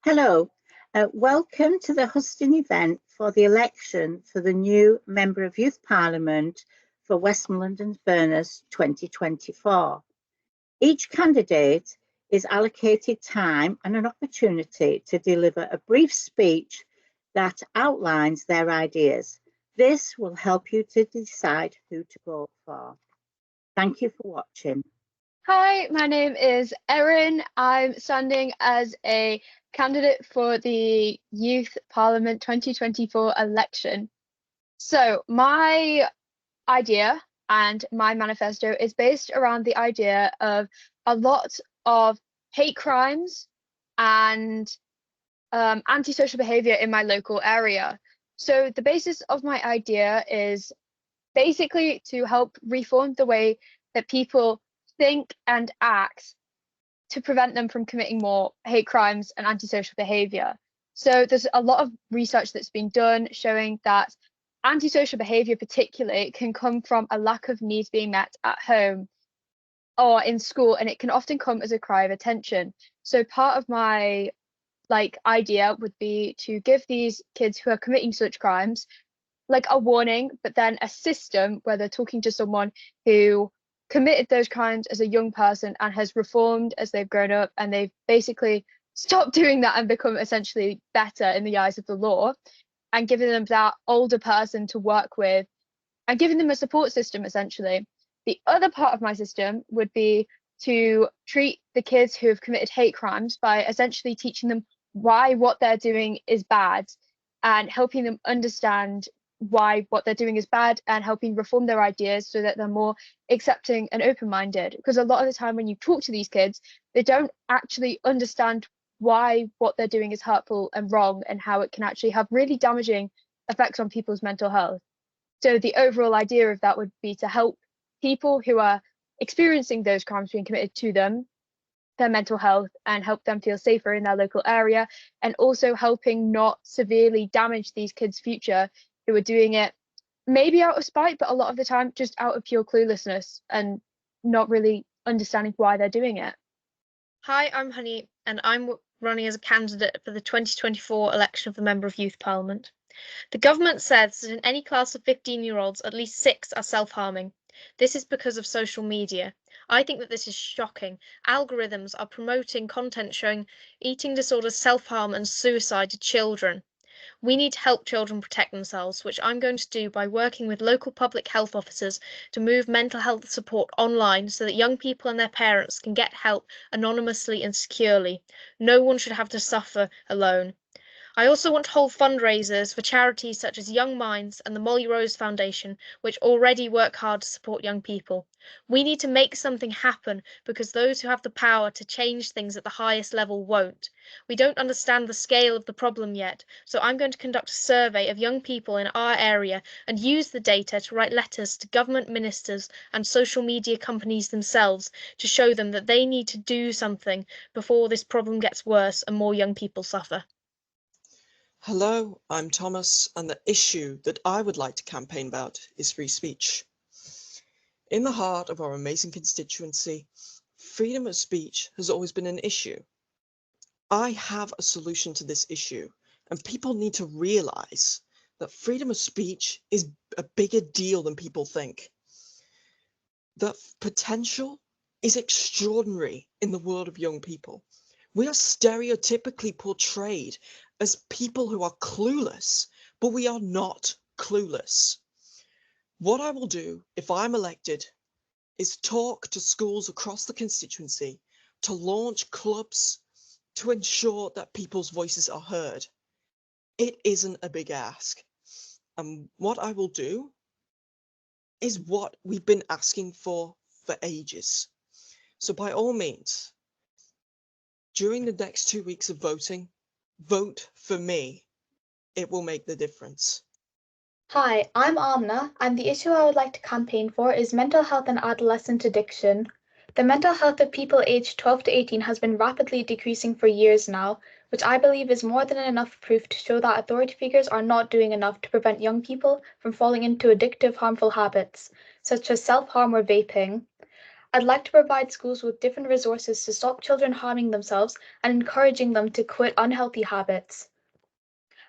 Hello, welcome to the Husting event for the election for the new Member of Youth Parliament for Westmoreland and Furness 2024. Each candidate is allocated time and an opportunity to deliver a brief speech that outlines their ideas. This will help you to decide who to vote for. Thank you for watching. Hi, my name is Erin. I'm standing as a candidate for the Youth Parliament 2024 election. So my idea and my manifesto is based around the idea of a lot of hate crimes and antisocial behaviour in my local area. So the basis of my idea is basically to help reform the way that people think and act to prevent them from committing more hate crimes and antisocial behaviour. So there's a lot of research that's been done showing that antisocial behaviour particularly can come from a lack of needs being met at home or in school, and it can often come as a cry of attention. So part of my idea would be to give these kids who are committing such crimes like a warning, but then a system where they're talking to someone who committed those crimes as a young person and has reformed as they've grown up, and they've basically stopped doing that and become essentially better in the eyes of the law, and giving them that older person to work with and giving them a support system essentially. The other part of my system would be to treat the kids who have committed hate crimes by essentially teaching them why what they're doing is bad and helping them understand why what they're doing is bad and helping reform their ideas so that they're more accepting and open-minded. Because a lot of the time when you talk to these kids, they don't actually understand why what they're doing is hurtful and wrong and how it can actually have really damaging effects on people's mental health. So the overall idea of that would be to help people who are experiencing those crimes being committed to them, their mental health, and help them feel safer in their local area, and also helping not severely damage these kids' future who are doing it maybe out of spite, but a lot of the time just out of pure cluelessness and not really understanding why they're doing it. Hi, I'm Honey, and I'm running as a candidate for the 2024 election of the Member of Youth Parliament. The government says that in any class of 15-year-olds, at least 6 are self-harming. This is because of social media. I think that this is shocking. Algorithms are promoting content showing eating disorders, self-harm and suicide to children. We need to help children protect themselves, which I'm going to do by working with local public health officers to move mental health support online so that young people and their parents can get help anonymously and securely. No one should have to suffer alone. I also want to hold fundraisers for charities such as Young Minds and the Molly Rose Foundation, which already work hard to support young people. We need to make something happen because those who have the power to change things at the highest level won't. We don't understand the scale of the problem yet, so I'm going to conduct a survey of young people in our area and use the data to write letters to government ministers and social media companies themselves to show them that they need to do something before this problem gets worse and more young people suffer. Hello, I'm Thomas, and the issue that I would like to campaign about is free speech. In the heart of our amazing constituency, freedom of speech has always been an issue. I have a solution to this issue, and people need to realize that freedom of speech is a bigger deal than people think. The potential is extraordinary in the world of young people. We are stereotypically portrayed as people who are clueless, but we are not clueless. What I will do if I'm elected is talk to schools across the constituency to launch clubs to ensure that people's voices are heard. It isn't a big ask. And what I will do is what we've been asking for ages. So by all means, during the next 2 weeks of voting, vote for me. It will make the difference. Hi, I'm Amna, and the issue I would like to campaign for is mental health and adolescent addiction. The mental health of people aged 12 to 18 has been rapidly decreasing for years now, which I believe is more than enough proof to show that authority figures are not doing enough to prevent young people from falling into addictive, harmful habits, such as self-harm or vaping. I'd like to provide schools with different resources to stop children harming themselves and encouraging them to quit unhealthy habits.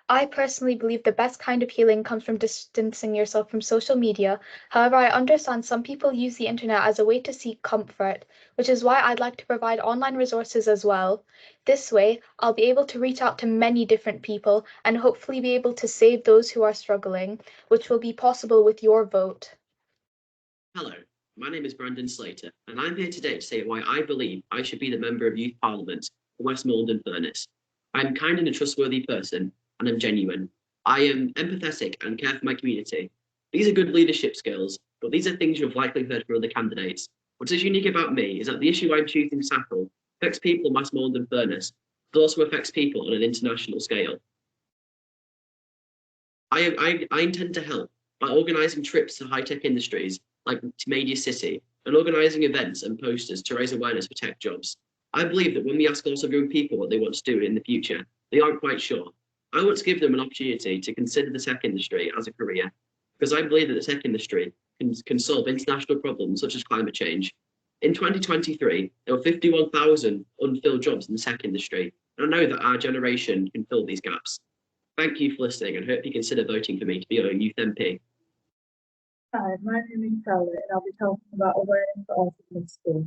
I personally believe the best kind of healing comes from distancing yourself from social media. However, I understand some people use the internet as a way to seek comfort, which is why I'd like to provide online resources as well. This way, I'll be able to reach out to many different people and hopefully be able to save those who are struggling, which will be possible with your vote. Hello, my name is Brandon Slater, and I'm here today to say why I believe I should be the Member of Youth Parliament for Westmoreland and Furness. I'm kind and a trustworthy person, and I'm genuine. I am empathetic and care for my community. These are good leadership skills, but these are things you've likely heard from other candidates. What is unique about me is that the issue I'm choosing to tackle affects people in Westmoreland and Furness, but also affects people on an international scale. I intend to help by organising trips to high-tech industries like to Media City and organising events and posters to raise awareness for tech jobs. I believe that when we ask lots of young people what they want to do in the future, they aren't quite sure. I want to give them an opportunity to consider the tech industry as a career, because I believe that the tech industry can solve international problems such as climate change. In 2023, there were 51,000 unfilled jobs in the tech industry, and I know that our generation can fill these gaps. Thank you for listening, and hope you consider voting for me to be your youth MP. Hi, my name is Charlotte, and I'll be talking about awareness for autism in schools.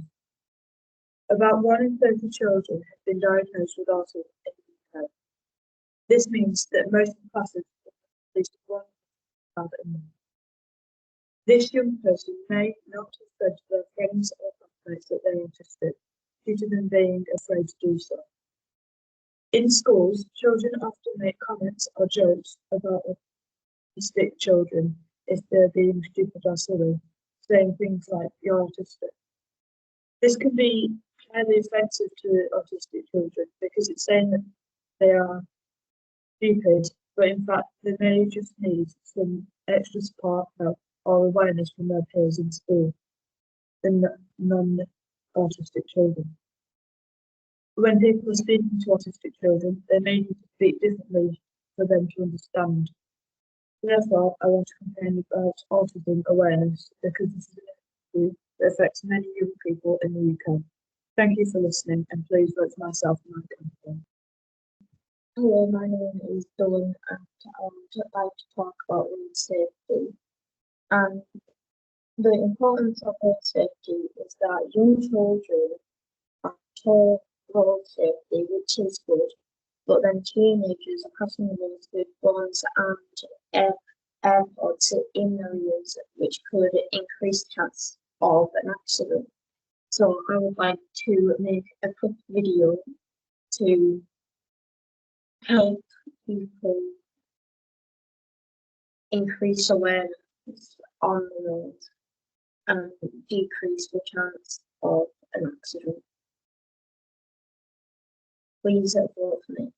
About 1 in 30 children have been diagnosed with autism in the UK. This means that most of the classes have at least one child in them. This young person may not have said to their friends or classmates that they're autistic, due to them being afraid to do so. In schools, children often make comments or jokes about autistic children if they're being stupid or silly, saying things like, "You're autistic." This can be highly offensive to autistic children because it's saying that they are stupid, but in fact they may just need some extra support, help, or awareness from their peers in school than non-autistic children. When people are speaking to autistic children, they may need to speak differently for them to understand. Therefore, I want to campaign about autism awareness because this is an issue that affects many young people in the UK. Thank you for listening, and please vote for myself and my campaign. Hello, my name is Dawn, and I would like to talk about road safety. And the importance of road safety is that young children are taught road safety, which is good, but then teenagers are crossing the roads with guns and AirPods in their ears, which could increase the chance of an accident. So I would like to make a quick video to help people increase awareness on the road and decrease the chance of an accident. Please vote for me.